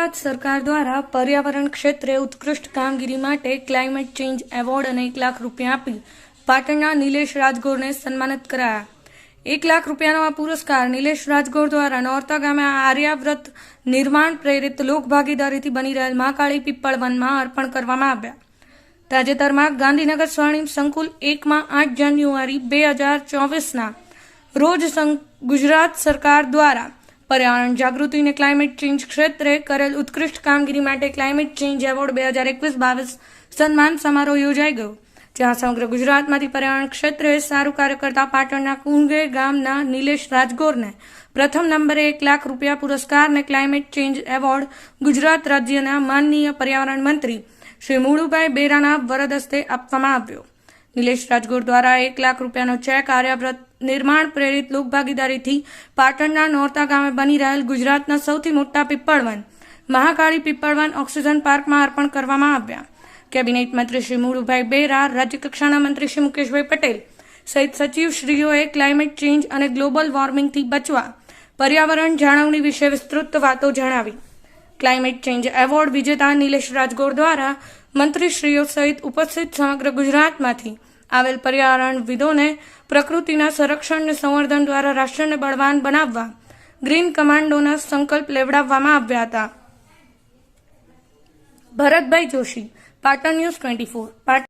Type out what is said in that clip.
ગુજરાત સરકાર દ્વારા પર્યાવરણ ક્ષેત્રે ઉત્કૃષ્ટ કામગીરી માટે ક્લાઇમેટ ચેન્જ એવોર્ડ અને 1 લાખ રૂપિયા આપી પાટણના નિલેશ રાજગોરને સન્માનિત કરાયા। 1 લાખ રૂપિયાનો આ પુરસ્કાર નિલેશ રાજગોર દ્વારા નોરતા ગામે આર્યાવ્રત નિર્માણ પ્રેરિત લોકભાગીદારીથી બની રહેલ મહાકાળી પીપળ વનમાં અર્પણ કરવામાં આવ્યા। તાજેતરમાં ગાંધીનગર સ્વર્ણિમ સંકુલ 1માં 8 જાન્યુઆરી 2024ના રોજ ગુજરાત સરકાર દ્વારા पर्यावरण जागृति ने क्लाइमेट चेंज क्षेत्र करेल उत्कृष्ट कामगीरी माटे क्लाइमेट चेंज एवोर्ड 2021-22 सन्मान समारोह योजाई गयो, जहां समग्र गुजरातमांथी पर्यावरण क्षेत्रे सारू कार्य करता पाटणना कुंगे गामना निलेश राजगोर ने प्रथम नंबरे 1 लाख रूपिया पुरस्कार ने क्लाइमेट चेंज एवोर्ड गुजरात राज्यना माननीय पर्यावरण मंत्री श्री मुळुभाई बेराना वरद हस्ते आपवामां આવ્યો। निलेश राजगोर द्वारा 1 लाख रूपियानो चेक आर्याव्रत निर्माण प्रेरित लोकभागीदारीथी पाटणना नोरता गामे बनी रहेल गुजरातना सौथी मोटा पीपळवन महाकाળી पीपळवन ऑक्सिजन पार्कमां अर्पण करवामां આવ્યા। केबिनेट मंत्री श्री मुळुभाई बेरा, राज्यकक्षाना मंत्री श्री मुकेशभाई पटेल सहित सचिवश्रीओए क्लाइमेट चेंज अने ग्लोबल वॉर्मिंगथी बचवा पर्यावरण जाळवणी विषे विस्तृत वातो जणावी। क्लाइमेट चेंज एवोर्ड विजेता निलेश राजगोर द्वारा मंत्रीश्रीओ सहित उपस्थित समग्र गुजरातमांथी आवेल पर्यावरणविदोने प्रकृतिना संरक्षण ने संवर्धन द्वारा राष्ट्रने बळवान बनाववा ग्रीन कमांडोना संकल्प लेवडाववामां આવ્યા હતા। ભરતભાઈ જોશી, પાટણ ન્યૂઝ 24।